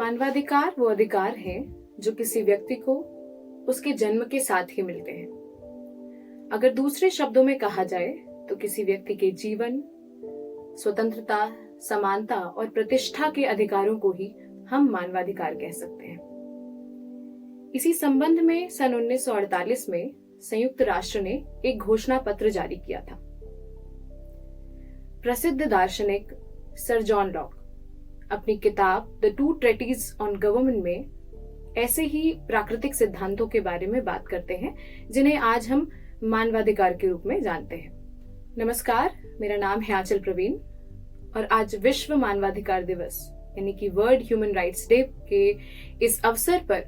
मानवाधिकार वो अधिकार हैं जो किसी व्यक्ति को उसके जन्म के साथ ही मिलते हैं। अगर दूसरे शब्दों में कहा जाए तो किसी व्यक्ति के जीवन, स्वतंत्रता, समानता और प्रतिष्ठा के अधिकारों को ही हम मानवाधिकार कह सकते हैं। इसी संबंध में सन 1948 में संयुक्त राष्ट्र ने एक घोषणा पत्र जारी किया था। प्रसिद्ध दार्शनिक सर जॉन लॉक अपनी किताब द टू ट्रेटीज ऑन गवर्नमेंट में ऐसे ही प्राकृतिक सिद्धांतों के बारे में बात करते हैं जिन्हें आज हम मानवाधिकार के रूप में जानते हैं। नमस्कार, मेरा नाम है आंचल प्रवीण और आज विश्व मानवाधिकार दिवस यानी कि वर्ल्ड ह्यूमन राइट्स डे के इस अवसर पर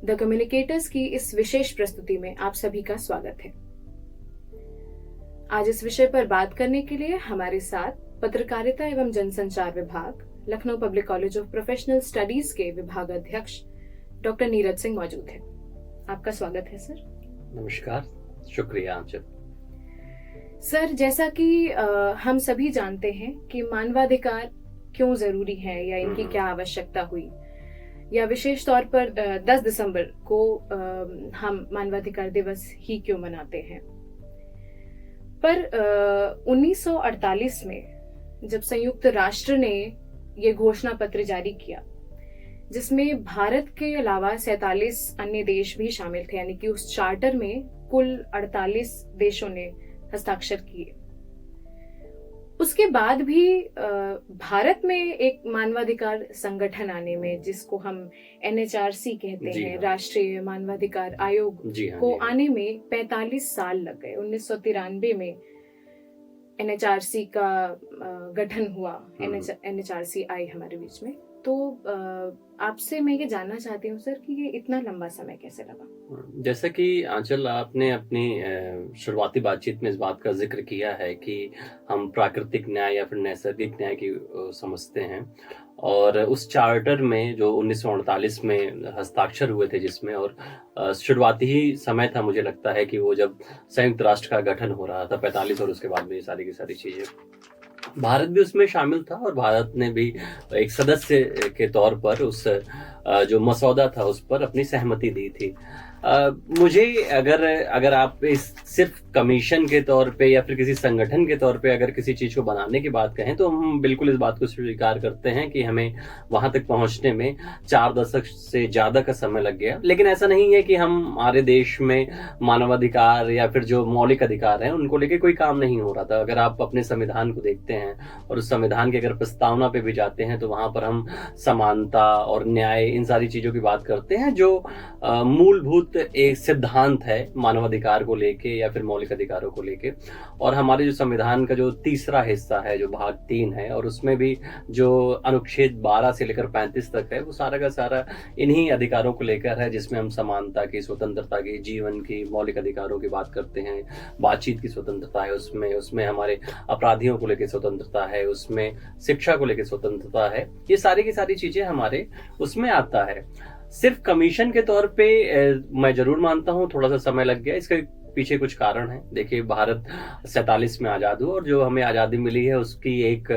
द कम्युनिकेटर्स की इस विशेष प्रस्तुति में आप सभी का स्वागत है। आज इस विषय पर बात करने के लिए हमारे साथ पत्रकारिता एवं जनसंचार विभाग, Lucknow public college of professional studies के विभाग अध्यक्ष डॉक्टर नीरज सिंह मौजूद है। आपका स्वागत है सर। नमस्कार, शुक्रिया आंचल। सर, जैसा कि हम सभी जानते हैं कि मानवाधिकार क्यों जरूरी है या इनकी क्या आवश्यकता हुई, या विशेष तौर पर 10 दिसंबर को हम मानवाधिकार दिवस ही क्यों मनाते हैं। पर 1948 में जब संयुक्त राष्ट्र ने ये घोषणा पत्र जारी किया जिसमें भारत के अलावा 47 अन्य देश भी शामिल थे, यानी कि उस चार्टर में कुल 48 देशों ने हस्ताक्षर किए, उसके बाद भी भारत में एक मानवाधिकार संगठन आने में, जिसको हम NHRC कहते हैं, राष्ट्रीय मानवाधिकार आयोग को आने में 45 साल लग गए। 1993 में NHRC का गठन हुआ, NHRC आई हमारे बीच में। तो आपसे मैं ये जानना चाहती हूँ सर कि ये इतना लंबा समय कैसे लगा। जैसा कि आंचल आपने अपनी शुरुआती बातचीत में इस बात का जिक्र किया है कि हम प्राकृतिक न्याय या फिर नैसर्गिक न्याय की समझते हैं, और उस चार्टर में जो 1948 में हस्ताक्षर हुए थे जिसमें, और शुरुआती ही समय था, मुझे लगता है कि वो जब संयुक्त राष्ट्र का गठन हो रहा था 45, और उसके बाद में ये सारी की सारी चीजें, भारत भी उसमें शामिल था और भारत ने भी एक सदस्य के तौर पर उस जो मसौदा था उस पर अपनी सहमति दी थी। मुझे अगर आप इस सिर्फ कमीशन के तौर पे या फिर किसी संगठन के तौर पे अगर किसी चीज को बनाने की बात कहें तो हम बिल्कुल इस बात को स्वीकार करते हैं कि हमें वहां तक पहुंचने में 4 दशक से ज्यादा का समय लग गया। लेकिन ऐसा नहीं है कि हमारे देश में मानवाधिकार या फिर जो मौलिक अधिकार हैं उनको लेके कोई काम नहीं हो रहा था। अगर आप अपने संविधान को देखते हैं और उस संविधान की अगर प्रस्तावना पे भी जाते हैं तो वहां पर हम समानता और न्याय, इन सारी चीजों की बात करते हैं जो मूलभूत एक सिद्धांत है मानवाधिकार को लेके या फिर मौलिक अधिकारों को लेके। और हमारे जो संविधान का जो तीसरा हिस्सा है, जो भाग 3 है, और उसमें भी जो अनुच्छेद 12 से लेकर 35 तक है, वो सारा का सारा इन्हीं अधिकारों को लेकर है, जिसमें हम समानता की, स्वतंत्रता की, जीवन की, मौलिक अधिकारों की बात करते हैं। बातचीत की स्वतंत्रता है उसमें हमारे अपराधियों को लेकर स्वतंत्रता है, उसमें शिक्षा को लेकर स्वतंत्रता है। ये सारी की सारी चीजें हमारे उसमें आता है। सिर्फ कमीशन के तौर पे मैं जरूर मानता हूँ थोड़ा सा समय लग गया। इसके पीछे कुछ कारण है। देखिए, भारत 47 में आजाद हुआ और जो हमें आजादी मिली है उसकी एक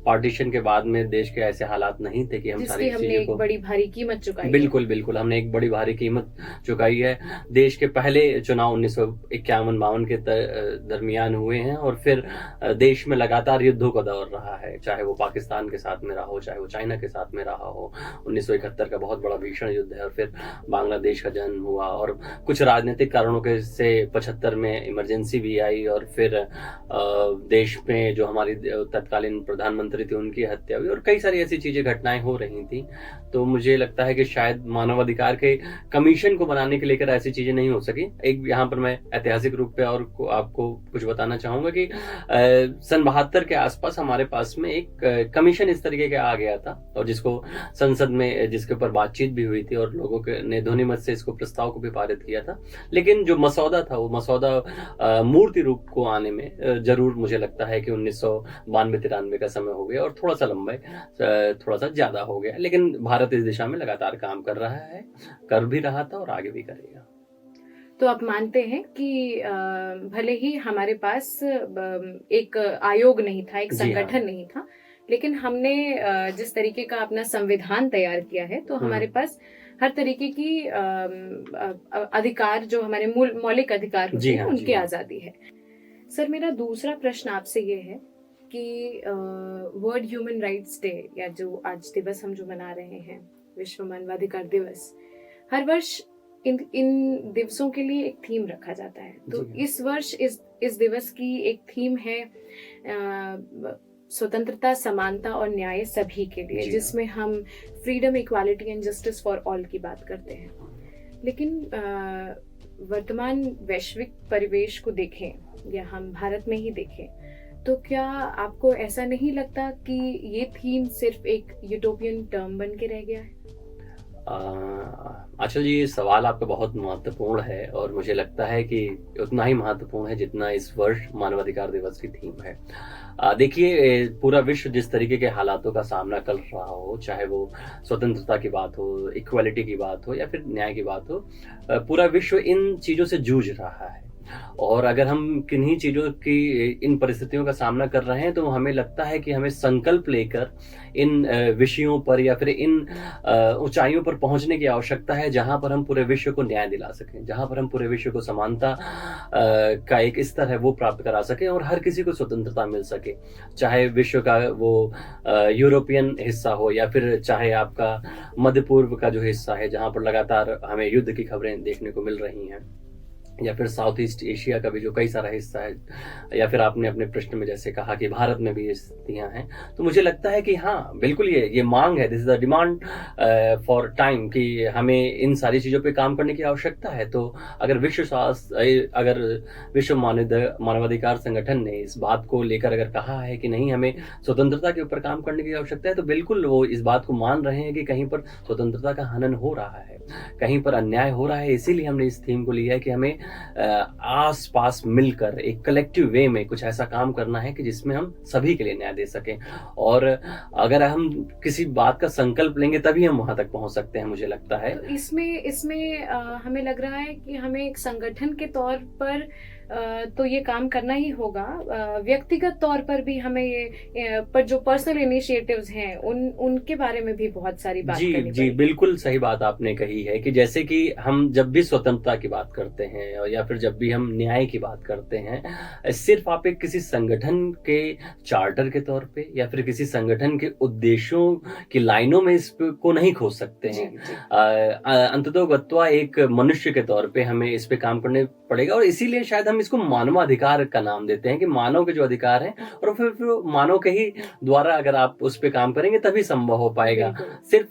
पार्टीशन के बाद में देश के ऐसे हालात नहीं थे कि हम सारी चीजों को, बड़ी भारी कीमत चुकाई। बिल्कुल हमने एक बड़ी भारी कीमत चुकाई है। देश के पहले चुनाव 1951-52 के दरमियान हुए हैं और फिर देश में लगातार युद्धों का दौर रहा है, चाहे वो पाकिस्तान के साथ में रहा हो, चाहे वो चाइना के साथ में रहा हो। 1971 का बहुत बड़ा भीषण युद्ध है, और फिर बांग्लादेश का जन्म हुआ, और कुछ राजनीतिक कारणों के से 75 में इमरजेंसी भी आई, और फिर देश में जो हमारी तत्कालीन प्रधानमंत्री थी उनकी हत्या हुई, और कई सारी ऐसी चीजें, घटनाएं हो रही थी। तो मुझे लगता है कि शायद मानवाधिकार के कमीशन को बनाने के लेकर ऐसी चीजें नहीं हो सकी। एक यहाँ पर मैं ऐतिहासिक रूप पे और आपको कुछ बताना चाहूंगा कि सन 72 के आसपास हमारे पास में एक कमीशन इस तरीके का आ गया था, और जिसको संसद में, जिसके ऊपर बातचीत भी हुई थी और लोगों ने ध्वनिमत से इसको प्रस्ताव को भी पारित किया था। लेकिन जो मसौदा था, वो मसौदा मूर्ति रूप को आने में जरूर मुझे लगता है कि 1992-93 का समय हो गया, और थोड़ा सा लंबा, थोड़ा सा ज्यादा हो गया। लेकिन भारत इस दिशा में लगातार काम कर रहा है, कर भी रहा था और आगे भी करेगा। तो आप मानते हैं कि भले ही हमारे पास एक आयोग नहीं था, एक संगठन नहीं था, लेकिन हमने जिस तरीके का अपना संविधान तैयार किया है, तो हमारे पास हर तरीके की अधिकार, जो हमारे मौलिक अधिकार होते हैं, उनकी आजादी है। सर, मेरा दूसरा प्रश्न आपसे ये है कि वर्ल्ड ह्यूमन राइट्स डे, या जो आज दिवस हम जो मना रहे हैं, विश्व मानवाधिकार दिवस, हर वर्ष इन दिवसों के लिए एक थीम रखा जाता है। तो इस वर्ष इस दिवस की एक थीम है स्वतंत्रता, समानता और न्याय सभी के लिए, जिसमें हम freedom, equality and justice for all की बात करते हैं। लेकिन वर्तमान वैश्विक परिवेश को देखें, या हम भारत में ही देखें, तो क्या आपको ऐसा नहीं लगता कि ये थीम सिर्फ एक यूटोपियन टर्म बन के रह गया है? अच्छा जी, ये सवाल आपका बहुत महत्वपूर्ण है, और मुझे लगता है कि उतना ही महत्वपूर्ण है जितना इस वर्ष मानवाधिकार दिवस की थीम है। देखिए, पूरा विश्व जिस तरीके के हालातों का सामना कर रहा हो, चाहे वो स्वतंत्रता की बात हो, इक्वालिटी की बात हो, या फिर न्याय की बात हो, पूरा विश्व इन चीज़ों से जूझ रहा है। और अगर हम किन्हीं चीज़ों की, इन परिस्थितियों का सामना कर रहे हैं, तो हमें लगता है कि हमें संकल्प लेकर इन विषयों पर या फिर इन ऊंचाइयों पर पहुंचने की आवश्यकता है, जहां पर हम पूरे विश्व को न्याय दिला सकें, जहां पर हम पूरे विश्व को समानता का एक स्तर है वो प्राप्त करा सकें, और हर किसी को स्वतंत्रता मिल सके, चाहे विश्व का वो यूरोपियन हिस्सा हो, या फिर चाहे आपका मध्य पूर्व का जो हिस्सा है, जहां पर लगातार हमें युद्ध की खबरें देखने को मिल रही हैं, या फिर साउथ ईस्ट एशिया का भी जो कई सारा हिस्सा है, या फिर आपने अपने प्रश्न में जैसे कहा कि भारत में भी ये स्थितियां हैं। तो मुझे लगता है कि हाँ, बिल्कुल ये मांग है, this is the demand for time, कि हमें इन सारी चीज़ों पे काम करने की आवश्यकता है। तो अगर विश्व मानवाधिकार संगठन ने इस बात को लेकर अगर कहा है कि नहीं, हमें स्वतंत्रता के ऊपर काम करने की आवश्यकता है, तो बिल्कुल वो इस बात को मान रहे हैं कि कहीं पर स्वतंत्रता का हनन हो रहा है, कहीं पर अन्याय हो रहा है। इसीलिए हमने इस थीम को लिया है कि हमें आस पास मिलकर एक कलेक्टिव वे में कुछ ऐसा काम करना है कि जिसमें हम सभी के लिए न्याय दे सकें। और अगर हम किसी बात का संकल्प लेंगे, तभी हम वहां तक पहुंच सकते हैं, मुझे लगता है। तो इसमें हमें लग रहा है कि हमें एक संगठन के तौर पर तो ये काम करना ही होगा, व्यक्तिगत तौर पर भी हमें ये पर जो पर्सनल इनिशिएटिव्स हैं उनके बारे में भी बहुत सारी बात करनी पड़ेगी। जी, बिल्कुल सही बात आपने कही है कि जैसे कि हम जब भी स्वतंत्रता की बात करते हैं, और या फिर जब भी हम न्याय की बात करते हैं, सिर्फ आप एक किसी संगठन के चार्टर के तौर पे या फिर किसी संगठन के उद्देश्यों की लाइनों में इसको नहीं खोज सकते हैं। अंततोगत्वा एक मनुष्य के तौर पे हमें इस पे काम करने पड़ेगा, और इसीलिए शायद हम इसको मानवाधिकार का नाम देते हैं, कि मानव के जो अधिकार हैं, और फिर मानव के ही द्वारा अगर आप उस पे काम करेंगे तभी संभव हो पाएगा। सिर्फ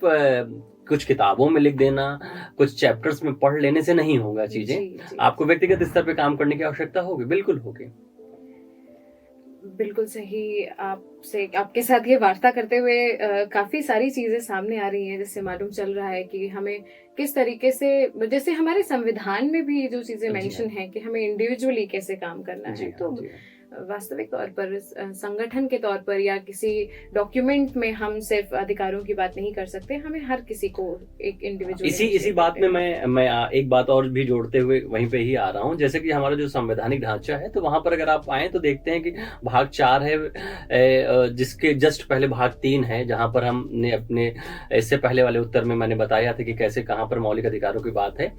कुछ किताबों में लिख देना, कुछ चैप्टर्स में पढ़ लेने से नहीं होगा चीजें। आपको व्यक्तिगत स्तर पे काम करने की आवश्यकता होगी, बिल्कुल होगी। बिल्कुल सही। आपके साथ ये वार्ता करते हुए काफी सारी चीजें सामने आ रही हैं, जिससे मालूम चल रहा है कि हमें किस तरीके से, जैसे हमारे संविधान में भी जो चीजें मेंशन है कि हमें इंडिविजुअली कैसे काम करना है, तो वास्तविक तौर पर संगठन के तौर पर या किसी डॉक्यूमेंट में हम सिर्फ अधिकारों की बात नहीं कर सकते, हमें हर किसी को एक इंडिविजुअल। इसी बात में मैं एक बात और भी जोड़ते हुए वहीं पे ही आ रहा हूँ। जैसे कि हमारा जो संवैधानिक ढांचा है, तो वहां पर अगर आप आए तो देखते हैं कि भाग 4 है, जिसके जस्ट पहले भाग 3 है, जहां पर हमने अपने इससे पहले वाले उत्तर में मैंने बताया था कि कैसे कहाँ पर मौलिक अधिकारों की बात है।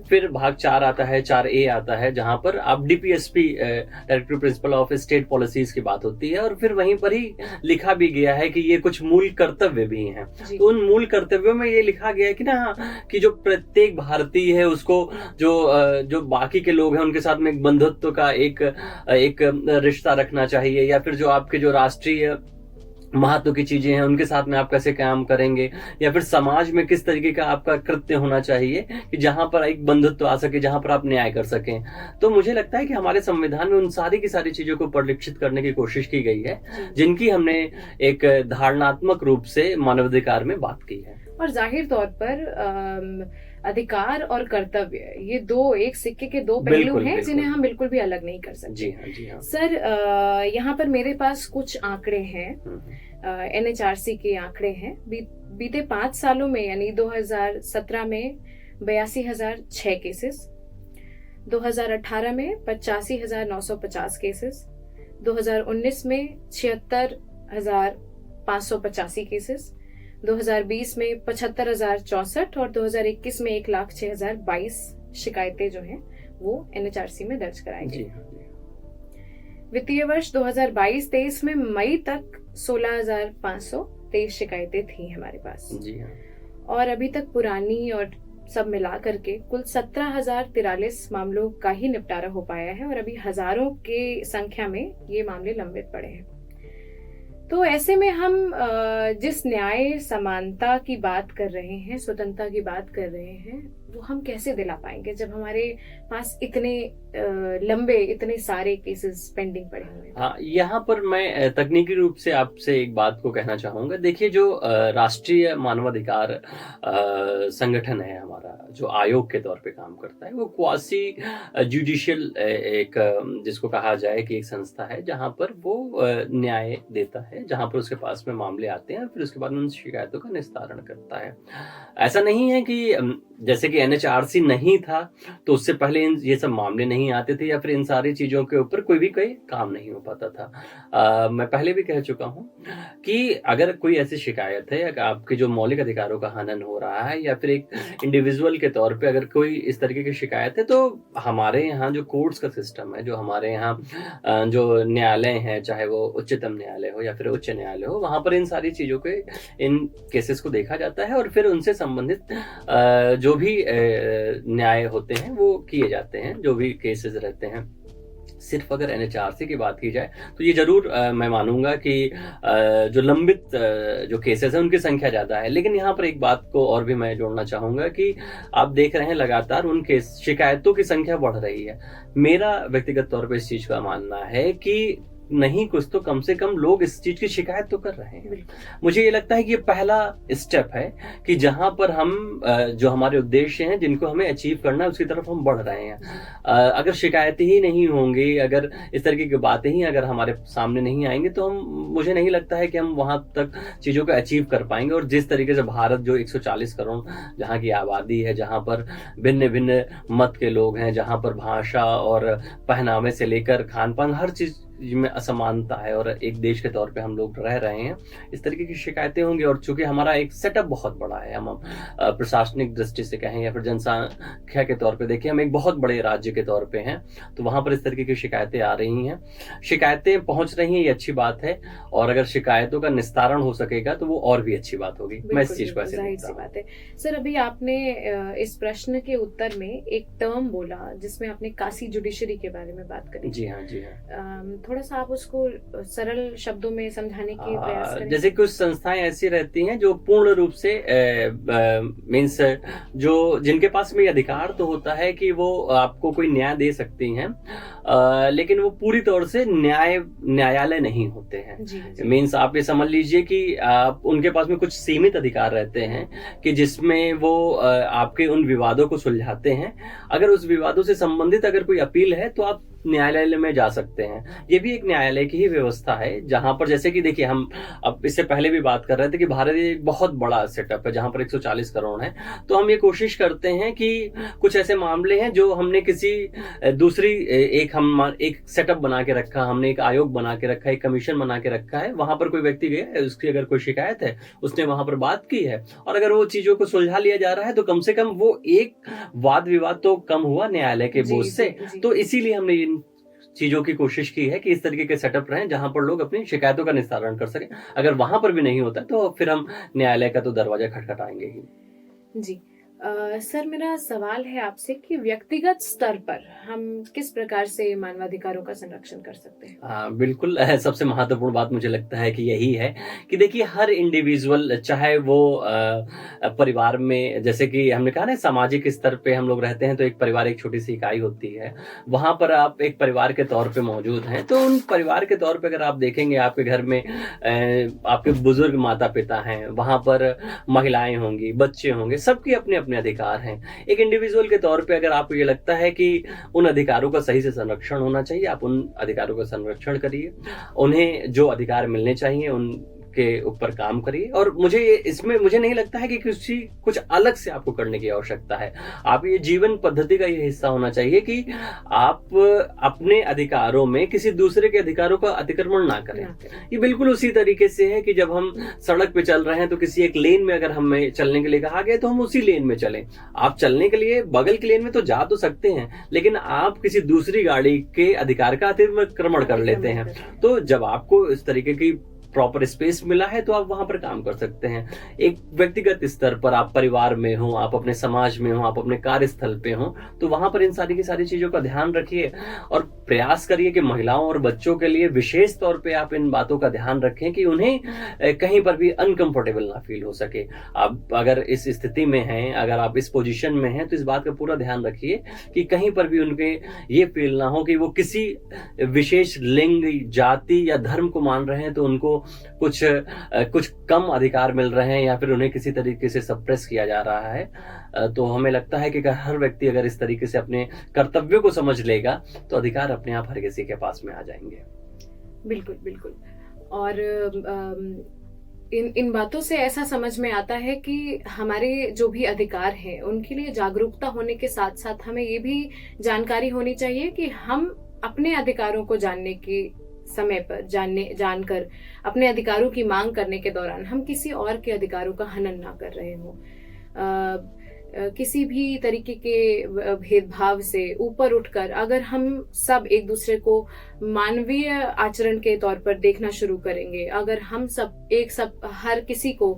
फिर भाग 4 आता है, 4A आता है, जहां पर आप DPSP directive principle of state policies की बात होती है, और फिर वहीं पर ही लिखा भी गया है कि ये कुछ मूल कर्तव्य भी हैं। तो उन मूल कर्तव्यों में ये लिखा गया है कि ना, कि जो प्रत्येक भारतीय है उसको जो बाकी के लोग हैं उनके साथ में एक बंधुत्व का एक रिश्ता रखना चाहिए, या फिर जो आपके जो राष्ट्रीय महत्व की चीजें हैं उनके साथ में आप कैसे काम करेंगे, या फिर समाज में किस तरीके का आपका कृत्य होना चाहिए कि जहां पर एक बंधुत्व आ सके, जहां पर आप न्याय कर सकें। तो मुझे लगता है कि हमारे संविधान में उन सारी की सारी चीजों को परिलक्षित करने की कोशिश की गई है, जिनकी हमने एक धारणात्मक रूप से मानवाधिकार में बात की है। और जाहिर तौर पर अधिकार और कर्तव्य, ये एक सिक्के के दो पहलू हैं, जिन्हें हम बिल्कुल भी अलग नहीं कर सकते। जी हाँ। सर, यहाँ पर मेरे पास कुछ आंकड़े हैं, NHRC के आंकड़े हैं। बीते 5 सालों में, यानी 2017 में 82,006 केसेस, 2018 में 85,950 केसेस, 2019 में 76,000 585 केसेस, 2020 में 75,064 और 2021 में 1,06,022 शिकायतें जो हैं वो NHRC में दर्ज कराई गई। वित्तीय वर्ष 2022-23 में मई तक 16,523 शिकायतें थी हमारे पास। जी हाँ। और अभी तक पुरानी और सब मिला करके कुल 17,043 मामलों का ही निपटारा हो पाया है और अभी हजारों के संख्या में ये मामले लंबित पड़े हैं। तो ऐसे में हम जिस न्याय समानता की बात कर रहे हैं, स्वतंत्रता की बात कर रहे हैं, वो हम कैसे दिला पाएंगे जब हमारे पास इतने लंबे, इतने सारे केसेस पेंडिंग पड़े हुए हैं। हाँ, यहाँ पर मैं तकनीकी रूप से आपसे एक बात को कहना चाहूंगा। देखिए, जो राष्ट्रीय मानवाधिकार संगठन है हमारा, जो आयोग के तौर पे काम करता है, वो क्वासी जुडिशियल एक जिसको कहा जाए कि एक संस्था है जहाँ पर वो न्याय देता है, जहाँ पर उसके पास में मामले आते हैं, फिर उसके बाद उन शिकायतों का निस्तारण करता है। ऐसा नहीं है कि जैसे कि NHRC नहीं था तो उससे पहले ये सब मामले नहीं आते थे या फिर इन सारी चीजों के ऊपर कोई काम नहीं हो पाता था। मैं पहले भी कह चुका हूं कि अगर कोई ऐसी शिकायत है, अगर आपके जो मौलिक अधिकारों का हनन हो रहा है या फिर एक इंडिविजुअल के तौर पे अगर कोई इस तरीके की शिकायत है, तो हमारे यहाँ जो कोर्ट्स का सिस्टम है, जो हमारे यहाँ जो न्यायालय है, चाहे वो उच्चतम न्यायालय हो या फिर उच्च न्यायालय हो, वहां पर इन सारी चीजों के, इन केसेस को देखा जाता है और फिर उनसे संबंधित जो भी न्याय होते हैं वो किए जाते हैं, जो भी केसेस रहते हैं। सिर्फ अगर NHRC की बात की जाए तो ये जरूर मैं मानूंगा कि जो लंबित जो केसेस हैं उनकी संख्या ज्यादा है। लेकिन यहाँ पर एक बात को और भी मैं जोड़ना चाहूंगा कि आप देख रहे हैं लगातार उन केस शिकायतों की संख्या बढ़ रही है। मेरा व्यक्तिगत तौर पर इस चीज का मानना है कि नहीं कुछ तो कम से कम लोग इस चीज की शिकायत तो कर रहे हैं। मुझे ये लगता है कि ये पहला स्टेप है कि जहां पर हम जो हमारे उद्देश्य हैं, जिनको हमें अचीव करना है, उसकी तरफ हम बढ़ रहे हैं। अगर शिकायतें ही नहीं होंगी, अगर इस तरीके की बातें ही अगर हमारे सामने नहीं आएंगी, तो मुझे नहीं लगता है कि हम वहां तक चीजों को अचीव कर पाएंगे। और जिस तरीके से भारत जो 140 करोड़ जहाँ की आबादी है, जहां पर भिन्न भिन्न मत के लोग हैं, जहां पर भाषा और पहनावे से लेकर खान पान हर चीज में असमानता है और एक देश के तौर पे हम लोग रह रहे हैं, इस तरीके की शिकायतें होंगी। और चूंकि हमारा एक सेटअप बहुत बड़ा है, हम प्रशासनिक दृष्टि से कहें या फिर जनसंख्या के तौर पे देखें, हम एक बहुत बड़े राज्य के तौर पे हैं, तो वहां पर इस तरीके की शिकायतें आ रही हैं, शिकायतें पहुंच रही हैं, ये अच्छी बात है। और अगर शिकायतों का निस्तारण हो सकेगा तो वो और भी अच्छी बात होगी। मैं इस चीज को ऐसे देखता हूं। बात है। सर, अभी आपने इस प्रश्न के उत्तर में एक टर्म बोला जिसमें आपने काशी जुडिशरी के बारे में बात करी। जी हाँ, जी हाँ। थोड़ा सा आप उसको सरल शब्दों में समझाने की प्रयास करें। जैसे कुछ संस्थाएं ऐसी रहती हैं जो पूर्ण रूप से मीन्स जो जिनके पास में अधिकार तो होता है कि वो आपको कोई न्याय दे सकती हैं, लेकिन वो पूरी तौर से न्यायालय नहीं होते हैं। मीन्स आप ये समझ लीजिए कि आप उनके पास में कुछ सीमित अधिकार रहते हैं कि जिसमें वो आपके उन विवादों को सुलझाते हैं। अगर उस विवादों से संबंधित अगर कोई अपील है तो आप न्यायालय में जा सकते हैं। ये भी एक न्यायालय की ही व्यवस्था है, जहां पर जैसे कि देखिए, हम अब इससे पहले भी बात कर रहे थे कि भारत एक बहुत बड़ा सेटअप है जहां पर 140 करोड़ है। तो हम ये कोशिश करते हैं कि कुछ ऐसे मामले हैं जो हमने किसी दूसरी एक सेटअप बना के रखा, हमने एक आयोग बना के रखा, एक कमीशन बना के रखा है। वहां पर कोई व्यक्ति गया है, उसकी अगर कोई शिकायत है, उसने वहां पर बात की है और अगर वो चीजों को सुलझा लिया जा रहा है तो कम से कम वो एक वाद विवाद तो कम हुआ न्यायालय के बोझ से। तो इसीलिए हमने इन चीजों की कोशिश की है कि इस तरीके के सेटअप रहें जहां पर लोग अपनी शिकायतों का निस्तारण कर सकें। अगर वहां पर भी नहीं होता तो फिर हम न्यायालय का तो दरवाजा खटखटाएंगे ही। जी। सर, मेरा सवाल है आपसे कि व्यक्तिगत स्तर पर हम किस प्रकार से मानवाधिकारों का संरक्षण कर सकते हैं? बिल्कुल, सबसे महत्वपूर्ण बात मुझे लगता है कि यही है कि देखिए, हर इंडिविजुअल, चाहे वो परिवार में, जैसे कि हमने कहा ना, सामाजिक स्तर पे हम लोग रहते हैं तो एक परिवार एक छोटी सी इकाई होती है, वहां पर आप एक परिवार के तौर पे मौजूद हैं। तो उन परिवार के तौर पे अगर आप देखेंगे, आपके घर में आपके बुजुर्ग माता पिता हैं, वहां पर महिलाएं होंगी, बच्चे होंगे, सबकी अपने अपने अधिकार हैं। एक इंडिविजुअल के तौर पे अगर आपको ये लगता है कि उन अधिकारों का सही से संरक्षण होना चाहिए, आप उन अधिकारों का संरक्षण करिए। उन्हें जो अधिकार मिलने चाहिए, उन के ऊपर काम करिए। और इसमें मुझे नहीं लगता है कि कुछ अलग से आपको करने की आवश्यकता है। आप ये जीवन पद्धति का ये हिस्सा होना चाहिए कि आप अपने अधिकारों में किसी दूसरे के अधिकारों का अतिक्रमण ना करें। ये बिल्कुल उसी तरीके से है कि जब हम सड़क पे चल रहे हैं तो किसी एक लेन में अगर हमें चलने के लिए कहा गया तो हम उसी लेन में चलें। आप चलने के लिए बगल के लेन में तो जा तो सकते हैं, लेकिन आप किसी दूसरी गाड़ी के अधिकार का अतिक्रमण कर लेते हैं। तो जब आपको इस तरीके की प्रॉपर स्पेस मिला है तो आप वहां पर काम कर सकते हैं। एक व्यक्तिगत स्तर पर आप परिवार में हो, आप अपने समाज में हो, आप अपने कार्यस्थल पे हो, तो वहां पर इन सारी की सारी चीजों का ध्यान रखिए और प्रयास करिए कि महिलाओं और बच्चों के लिए विशेष तौर पे आप इन बातों का ध्यान रखें कि उन्हें कहीं पर भी अनकंफर्टेबल ना फील हो सके। आप अगर इस स्थिति में हैं, अगर आप इस पोजीशन में हैं, तो इस बात का पूरा ध्यान रखिए कि कहीं पर भी उनके ये फील ना हो कि वो किसी विशेष लिंग, जाति या धर्म को मान रहे हैं तो उनको कुछ कम अधिकार मिल रहे हैं या फिर उन्हें किसी तरीके से सप्रेस किया जा रहा है। तो हमें लगता है कि हर व्यक्ति अगर इस तरीके से अपने कर्तव्यों को समझ लेगा तो अधिकार अपने आप हर किसी के पास में आ जाएंगे। बिल्कुल बिल्कुल। और इन बातों से ऐसा समझ में आता है कि हमारे जो भी अधिकार हैं उनके लिए जागरूकता होने के साथ साथ हमें ये भी जानकारी होनी चाहिए कि हम अपने अधिकारों को जानने की समय पर जानकर अपने अधिकारों की मांग करने के दौरान हम किसी और के अधिकारों का हनन ना कर रहे हो। किसी भी तरीके के भेदभाव से ऊपर उठकर अगर हम सब एक दूसरे को मानवीय आचरण के तौर पर देखना शुरू करेंगे, अगर हम सब हर किसी को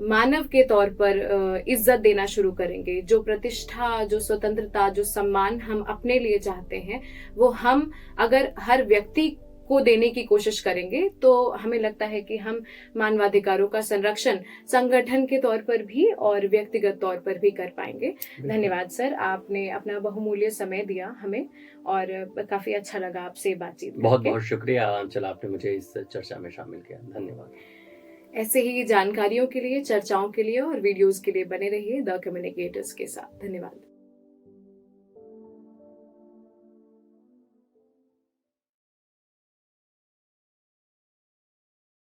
मानव के तौर पर इज्जत देना शुरू करेंगे, जो प्रतिष्ठा, जो स्वतंत्रता, जो सम्मान हम अपने लिए चाहते हैं वो हम अगर हर व्यक्ति को देने की कोशिश करेंगे तो हमें लगता है कि हम मानवाधिकारों का संरक्षण संगठन के तौर पर भी और व्यक्तिगत तौर पर भी कर पाएंगे। धन्यवाद सर, आपने अपना बहुमूल्य समय दिया हमें और काफी अच्छा लगा आपसे बातचीत। बहुत बहुत शुक्रिया आंचल, आपने मुझे इस चर्चा में शामिल किया। धन्यवाद। ऐसे ही जानकारियों के लिए, चर्चाओं के लिए और वीडियोस के लिए बने रहिए द कम्युनिकेटर्स के साथ। धन्यवाद।